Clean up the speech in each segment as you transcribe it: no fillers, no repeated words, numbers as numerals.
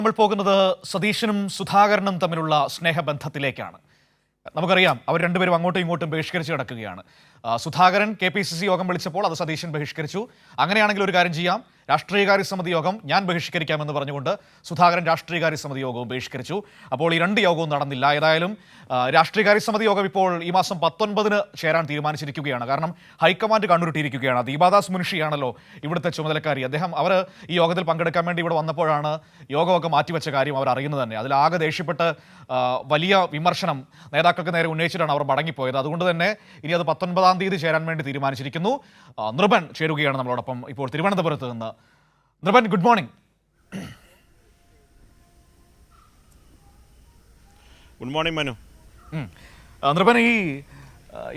നമ്മൾ പോകുന്നത് സതീശനും സുധാകരനും തമ്മിലുള്ള സ്നേഹബന്ധത്തിലേക്കാണ്. നമുക്കറിയാം അവർ രണ്ടുപേരും അങ്ങോട്ടും ഇങ്ങോട്ടും ബഹിഷ്കരിച്ച് കിടക്കുകയാണ്. സുധാകരൻ KPCC യോഗം വിളിച്ചപ്പോൾ അത് സതീശൻ ബഹിഷ്കരിച്ചു. അങ്ങനെയാണെങ്കിൽ ഒരു കാര്യം ചെയ്യാം, രാഷ്ട്രീയകാര്യ സമിതി യോഗം ഞാൻ ബഹിഷ്കരിക്കാമെന്ന് പറഞ്ഞുകൊണ്ട് സുധാകരൻ രാഷ്ട്രീയകാര്യ സമിതി യോഗവും ബഹിഷ്കരിച്ചു. അപ്പോൾ ഈ രണ്ട് യോഗവും നടന്നില്ല. ഏതായാലും രാഷ്ട്രീയകാര്യ സമിതി യോഗം ഇപ്പോൾ ഈ മാസം 19-ന് ചേരാൻ തീരുമാനിച്ചിരിക്കുകയാണ്. കാരണം ഹൈക്കമാൻഡ് കണ്ണുരുട്ടിയിരിക്കുകയാണ്. ദീപാദാസ് മുൻഷിയാണല്ലോ ഇവിടുത്തെ ചുമതലക്കാരി. അവർ ഈ യോഗത്തിൽ പങ്കെടുക്കാൻ വേണ്ടി ഇവിടെ വന്നപ്പോഴാണ് യോഗമൊക്കെ മാറ്റിവെച്ച കാര്യം അവർ അറിയുന്നത് തന്നെ. അതിലാകെ ദേഷ്യപ്പെട്ട് വലിയ വിമർശനം നേതാക്കൾക്ക് നേരെ ഉന്നയിച്ചിട്ടാണ് അവർ മടങ്ങിപ്പോയത്. അതുകൊണ്ട് തന്നെ ഇനി അത് 19-ാം തീയതി ചേരാൻ വേണ്ടി തീരുമാനിച്ചിരിക്കുന്നു. നൃപൻ ചേരുകയാണ് നമ്മളോടൊപ്പം ഇപ്പോൾ തിരുവനന്തപുരത്ത് നിന്ന്. Nripan, good morning. Good morning Manu. Nripan,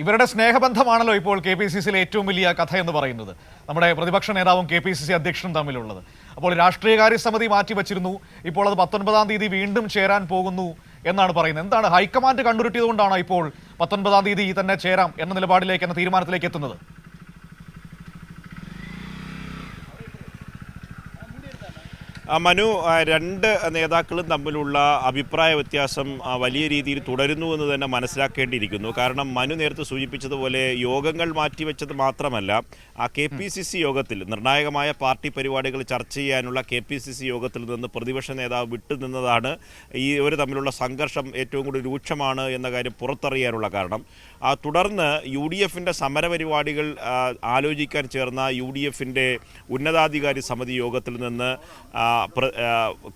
ഇവരുടെ സ്നേഹബന്ധമാണല്ലോ ഇപ്പോൾ KPCCയിലെ ഏറ്റവും വലിയ കഥ എന്ന് പറയുന്നത്. നമ്മുടെ പ്രതിപക്ഷ നേതാവും KPCC അധ്യക്ഷനും തമ്മിലുള്ളത്. അപ്പോൾ രാഷ്ട്രീയകാര്യ സമിതി മാറ്റിവെച്ചിരുന്നു, ഇപ്പോൾ അത് 19-ാം തീയതി വീണ്ടും ചേരാൻ പോകുന്നു എന്നാണ് പറയുന്നത്. എന്താണ് ഹൈക്കമാൻഡ് കണ്ടുരുട്ടിയതുകൊണ്ടാണോ ഇപ്പോൾ 19-ാം തീയതി തന്നെ ചേരാം എന്ന നിലപാടിലേക്ക്, എന്ന തീരുമാനത്തിലേക്ക് എത്തുന്നത്? മനു, രണ്ട് നേതാക്കളും തമ്മിലുള്ള അഭിപ്രായ വ്യത്യാസം വലിയ രീതിയിൽ തുടരുന്നുവെന്ന് തന്നെ മനസ്സിലാക്കേണ്ടിയിരിക്കുന്നു. കാരണം മനു നേരത്തെ സൂചിപ്പിച്ചതുപോലെ യോഗങ്ങൾ മാറ്റിവെച്ചത് മാത്രമല്ല, KPCC യോഗത്തിൽ നിർണായകമായ പാർട്ടി പരിപാടികൾ ചർച്ച ചെയ്യാനുള്ള KPCC യോഗത്തിൽ നിന്ന് പ്രതിപക്ഷ നേതാവ് വിട്ടുനിന്നതാണ് ഇവർ തമ്മിലുള്ള സംഘർഷം ഏറ്റവും കൂടുതൽ രൂക്ഷമാണ് എന്ന കാര്യം പുറത്തറിയാനുള്ള കാരണം. തുടർന്ന് UDFിൻ്റെ സമരപരിപാടികൾ ആലോചിക്കാൻ ചേർന്ന UDFിൻ്റെ ഉന്നതാധികാരി സമിതി യോഗത്തിൽ നിന്ന്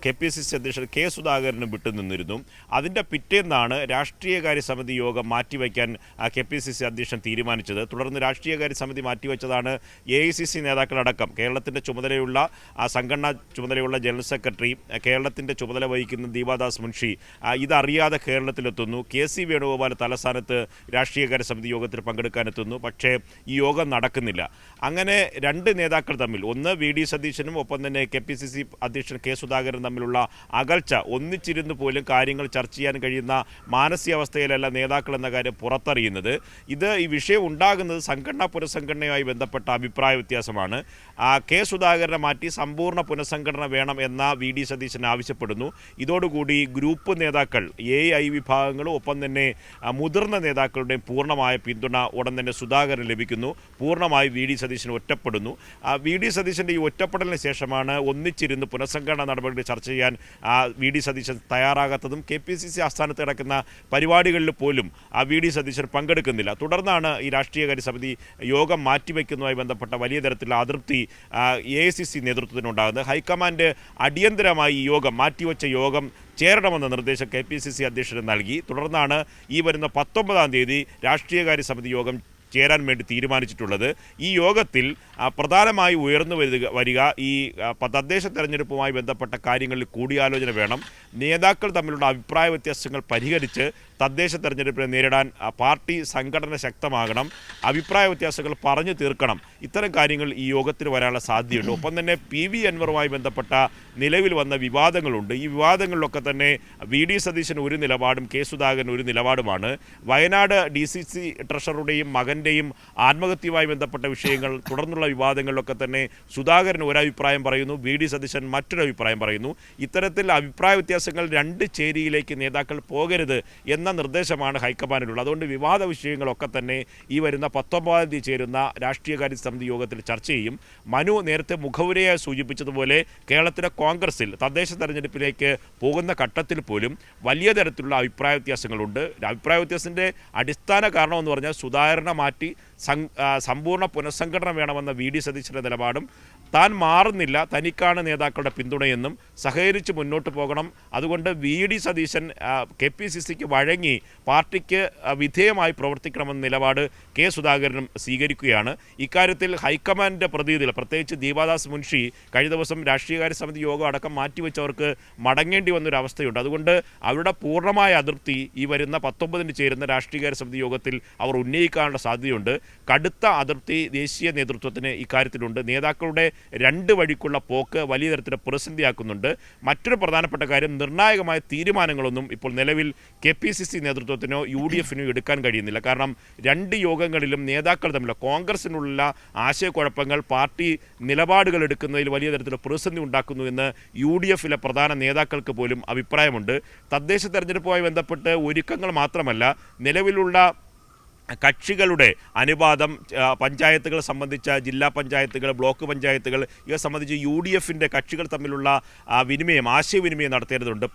KPCC അധ്യക്ഷൻ K സുധാകരനും വിട്ടുനിന്നിരുന്നു. അതിൻ്റെ പിറ്റേന്നാണ് രാഷ്ട്രീയകാര്യ സമിതി യോഗം മാറ്റിവെക്കാൻ KPCC അധ്യക്ഷൻ തീരുമാനിച്ചത്. തുടർന്ന് രാഷ്ട്രീയകാര്യ സമിതി മാറ്റിവെച്ചതാണ് AICC നേതാക്കളടക്കം കേരളത്തിൻ്റെ ചുമതലയുള്ള സംഘടനാ ചുമതലയുള്ള ജനറൽ സെക്രട്ടറി, കേരളത്തിൻ്റെ ചുമതല വഹിക്കുന്ന ദീപാദാസ് മുൻഷി ഇതറിയാതെ കേരളത്തിലെത്തുന്നു. KC വേണുഗോപാൽ തലസ്ഥാനത്ത് രാഷ്ട്രീയകാര്യ സമിതി യോഗത്തിൽ പങ്കെടുക്കാനെത്തുന്നു. പക്ഷേ ഈ യോഗം നടക്കുന്നില്ല. അങ്ങനെ രണ്ട് നേതാക്കൾ തമ്മിൽ, ഒന്ന് VD സതീശനും ഒപ്പം തന്നെ KPCC അധ്യക്ഷൻ K സുധാകരൻ തമ്മിലുള്ള അകൽച്ച, ഒന്നിച്ചിരുന്ന് പോലും കാര്യങ്ങൾ ചർച്ച ചെയ്യാൻ കഴിയുന്ന മാനസികാവസ്ഥയിലല്ല നേതാക്കൾ എന്ന കാര്യം പുറത്തറിയുന്നത്. ഈ വിഷയം ഉണ്ടാകുന്നത് സംഘടനാ പുനഃസംഘടനയുമായി ബന്ധപ്പെട്ട അഭിപ്രായ വ്യത്യാസമാണ്. K സുധാകരനെ മാറ്റി സമ്പൂർണ്ണ പുനഃസംഘടന വേണം എന്ന VD സതീശൻ ആവശ്യപ്പെടുന്നു. ഇതോടുകൂടി ഗ്രൂപ്പ് നേതാക്കൾ, AI വിഭാഗങ്ങളും ഒപ്പം തന്നെ മുതിർന്ന നേതാക്കളുടെയും പൂർണ്ണമായ പിന്തുണ ഉടൻ തന്നെ സുധാകരൻ ലഭിക്കുന്നു. പൂർണ്ണമായി VD സതീശൻ ഒറ്റപ്പെടുന്നു. VD സതീശൻ്റെ ഈ ഒറ്റപ്പെടലിന് ശേഷമാണ് ഒന്നിച്ചിരുന്ന് പുനഃസംഘടനാ നടപടികൾ ചർച്ച ചെയ്യാൻ VD സതീശൻ തയ്യാറാകാത്തതും KPCC ആസ്ഥാനത്ത് നടക്കുന്ന പരിപാടികളിൽ പോലും VD സതീശൻ പങ്കെടുക്കുന്നില്ല. തുടർന്നാണ് ഈ രാഷ്ട്രീയകാര്യ സമിതി യോഗം മാറ്റിവെക്കുന്നതുമായി ബന്ധപ്പെട്ട വലിയ തരത്തിലുള്ള അതൃപ്തി AICC നേതൃത്വത്തിനുണ്ടാകുന്നത്. ഹൈക്കമാൻഡ് അടിയന്തരമായി ഈ യോഗം, മാറ്റിവെച്ച യോഗം ചേരണമെന്ന നിർദ്ദേശം KPCC അധ്യക്ഷന് നൽകി. തുടർന്നാണ് ഈ വരുന്ന 19-ാം തീയതി രാഷ്ട്രീയകാര്യ സമിതി യോഗം ചേരാൻ വേണ്ടി തീരുമാനിച്ചിട്ടുള്ളത്. ഈ യോഗത്തിൽ പ്രധാനമായി ഉയർന്നു വരിക ഈ തദ്ദേശ തെരഞ്ഞെടുപ്പുമായി ബന്ധപ്പെട്ട കാര്യങ്ങളിൽ കൂടിയാലോചന വേണം. നേതാക്കൾ തമ്മിലുള്ള അഭിപ്രായ വ്യത്യാസങ്ങൾ പരിഹരിച്ച് തദ്ദേശ തെരഞ്ഞെടുപ്പിനെ നേരിടാൻ പാർട്ടി സംഘടന ശക്തമാകണം. അഭിപ്രായ വ്യത്യാസങ്ങൾ പറഞ്ഞു തീർക്കണം. ഇത്തരം കാര്യങ്ങൾ ഈ യോഗത്തിൽ വരാനുള്ള സാധ്യതയുണ്ട്. ഒപ്പം തന്നെ PV അൻവറുമായി ബന്ധപ്പെട്ട നിലവിൽ വന്ന വിവാദങ്ങളുണ്ട്. ഈ വിവാദങ്ങളിലൊക്കെ തന്നെ VD സതീശൻ ഒരു നിലപാടും K സുധാകരൻ ഒരു നിലപാടുമാണ്. വയനാട് DCC ട്രഷററുടെയും മകൻ്റെയും ആത്മഹത്യയുമായി ബന്ധപ്പെട്ട വിഷയങ്ങൾ, തുടർന്നുള്ള വിവാദങ്ങളിലൊക്കെ തന്നെ സുധാകരൻ ഒരഭിപ്രായം പറയുന്നു, VD സതീശൻ മറ്റൊരു അഭിപ്രായം പറയുന്നു. ഇത്തരത്തിൽ അഭിപ്രായ വ്യത്യാസങ്ങൾ രണ്ട് ചേരിയിലേക്ക് നേതാക്കൾ പോകരുത് എന്ന നിർദ്ദേശമാണ് ഹൈക്കമാൻഡിനുള്ളത്. അതുകൊണ്ട് വിവാദ വിഷയങ്ങളൊക്കെ തന്നെ ഈ വരുന്ന 19-ാം തീയതി ചേരുന്ന രാഷ്ട്രീയകാര്യ സമിതി യോഗത്തിൽ ചർച്ച ചെയ്യും. മനു നേരത്തെ മുഖവുരയായി സൂചിപ്പിച്ചതുപോലെ കേരളത്തിലെ കോൺഗ്രസിൽ തദ്ദേശ തെരഞ്ഞെടുപ്പിലേക്ക് പോകുന്ന ഘട്ടത്തിൽ പോലും വലിയ തരത്തിലുള്ള അഭിപ്രായ വ്യത്യാസങ്ങളുണ്ട്. അഭിപ്രായ വ്യത്യാസത്തിൻ്റെ അടിസ്ഥാന കാരണമെന്ന് പറഞ്ഞാൽ സുധാകരനെ മാറ്റി സമ്പൂർണ്ണ പുനഃസംഘടന വേണമെന്ന VD സതീശൻ്റെ നിലപാടും, താൻ മാറുന്നില്ല, തനിക്കാണ് നേതാക്കളുടെ പിന്തുണയെന്നും സഹകരിച്ച് മുന്നോട്ട് പോകണം. അതുകൊണ്ട് VD സതീശൻ KPCCക്ക് വഴങ്ങി പാർട്ടിക്ക് വിധേയമായി പ്രവർത്തിക്കണമെന്ന നിലപാട് K സുധാകരനും സ്വീകരിക്കുകയാണ്. ഇക്കാര്യത്തിൽ ഹൈക്കമാൻഡിൻ്റെ പ്രതിനിധികൾ, പ്രത്യേകിച്ച് ദീപാദാസ് മുൻഷി കഴിഞ്ഞ ദിവസം രാഷ്ട്രീയകാര്യ സമിതി യോഗം അടക്കം മാറ്റിവെച്ചവർക്ക് മടങ്ങേണ്ടി വന്നൊരവസ്ഥയുണ്ട്. അതുകൊണ്ട് അവരുടെ പൂർണ്ണമായ അതൃപ്തി ഈ വരുന്ന 19-ന് ചേരുന്ന രാഷ്ട്രീയകാര്യ സമിതി യോഗത്തിൽ അവർ ഉന്നയിക്കാനുള്ള സാധ്യതയുണ്ട്. കടുത്ത അതൃപ്തി ദേശീയ നേതൃത്വത്തിന് ഇക്കാര്യത്തിലുണ്ട്. നേതാക്കളുടെ രണ്ട് വഴിക്കുള്ള പോക്ക് വലിയ തരത്തിൽ പ്രതിസന്ധിയാക്കുന്നുണ്ട്. മറ്റൊരു പ്രധാനപ്പെട്ട കാര്യം, നിർണായകമായ തീരുമാനങ്ങളൊന്നും ഇപ്പോൾ നിലവിൽ KPCC നേതൃത്വത്തിനോ UDFനോ എടുക്കാൻ കഴിയുന്നില്ല. കാരണം രണ്ട് യോഗങ്ങളിലും നേതാക്കൾ തമ്മിലുള്ള കോൺഗ്രസിനുള്ള ആശയക്കുഴപ്പങ്ങൾ പാർട്ടി നിലപാടുകൾ എടുക്കുന്നതിൽ വലിയ തരത്തിലുള്ള പ്രതിസന്ധി ഉണ്ടാക്കുന്നു എന്ന് UDFിലെ പ്രധാന നേതാക്കൾക്ക് പോലും അഭിപ്രായമുണ്ട്. തദ്ദേശ തെരഞ്ഞെടുപ്പുമായി ബന്ധപ്പെട്ട് ഒരുക്കങ്ങൾ മാത്രമല്ല, നിലവിലുള്ള കക്ഷികളുടെ അനുപാതം, പഞ്ചായത്തുകൾ സംബന്ധിച്ച ജില്ലാ പഞ്ചായത്തുകൾ, ബ്ലോക്ക് പഞ്ചായത്തുകൾ ഇവ സംബന്ധിച്ച് UDFിൻ്റെ കക്ഷികൾ തമ്മിലുള്ള ആശയവിനിമയം നടത്തേണ്ടതുണ്ട്.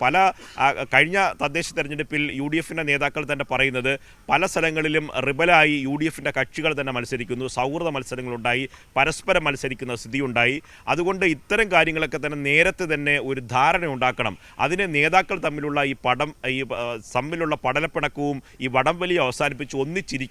കഴിഞ്ഞ തദ്ദേശ തെരഞ്ഞെടുപ്പിൽ UDFിൻ്റെ നേതാക്കൾ തന്നെ പറയുന്നത് പല സ്ഥലങ്ങളിലും റിബലായി UDFിൻ്റെ കക്ഷികൾ തന്നെ മത്സരിക്കുന്നു, സൗഹൃദ മത്സരങ്ങളുണ്ടായി, പരസ്പരം മത്സരിക്കുന്ന സ്ഥിതിയുണ്ടായി. അതുകൊണ്ട് ഇത്തരം കാര്യങ്ങളൊക്കെ തന്നെ നേരത്തെ തന്നെ ഒരു ധാരണ ഉണ്ടാക്കണം. അതിന് നേതാക്കൾ തമ്മിലുള്ള തമ്മിലുള്ള പടലപ്പിണക്കവും ഈ വടംവലി അവസാനിപ്പിച്ച് ഒന്നിച്ചിരിക്കണം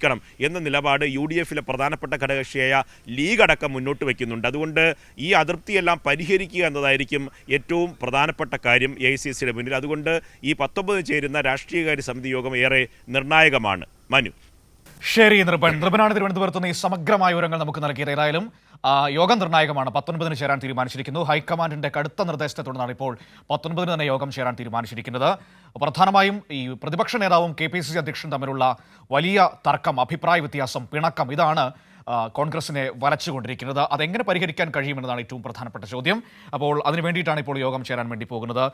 എന്ന നിലപാട് UDFിലെ പ്രധാനപ്പെട്ട ഘടകകക്ഷിയായ ലീഗ് അടക്കം മുന്നോട്ട് വയ്ക്കുന്നുണ്ട്. അതുകൊണ്ട് ഈ അതൃപ്തിയെല്ലാം പരിഹരിക്കുക എന്നതായിരിക്കും ഏറ്റവും പ്രധാനപ്പെട്ട കാര്യം AICCയുടെ മുന്നിൽ. അതുകൊണ്ട് ഈ 19 ചേരുന്ന രാഷ്ട്രീയകാര്യ സമിതി യോഗം ഏറെ നിർണായകമാണ്. മനു. ശരി, നൃപനാണ് തിരുവനന്തപുരത്ത് നിന്ന് ഈ സമഗ്രമായ വിവരങ്ങൾ നമുക്ക് നൽകിയത്. ഏതായാലും യോഗം നിർണായകമാണ്. 19 ചേരാൻ തീരുമാനിച്ചിരിക്കുന്നു. ഹൈക്കമാൻഡിന്റെ കടുത്ത നിർദ്ദേശത്തെ തുടർന്നാണ് ഇപ്പോൾ 19 തന്നെ യോഗം ചേരാൻ തീരുമാനിച്ചിരിക്കുന്നത്. പ്രധാനമായും ഈ പ്രതിപക്ഷ നേതാവും KPCC അധ്യക്ഷനും തമ്മിലുള്ള വലിയ തർക്കം, അഭിപ്രായ വ്യത്യാസം, പിണക്കം, ഇതാണ് കോൺഗ്രസിനെ വലച്ചുകൊണ്ടിരിക്കുന്നത്. അതെങ്ങനെ പരിഹരിക്കാൻ കഴിയുമെന്നതാണ് ഏറ്റവും പ്രധാനപ്പെട്ട ചോദ്യം. അപ്പോൾ അതിനു വേണ്ടിയിട്ടാണ് ഇപ്പോൾ യോഗം ചേരാൻ വേണ്ടി പോകുന്നത്.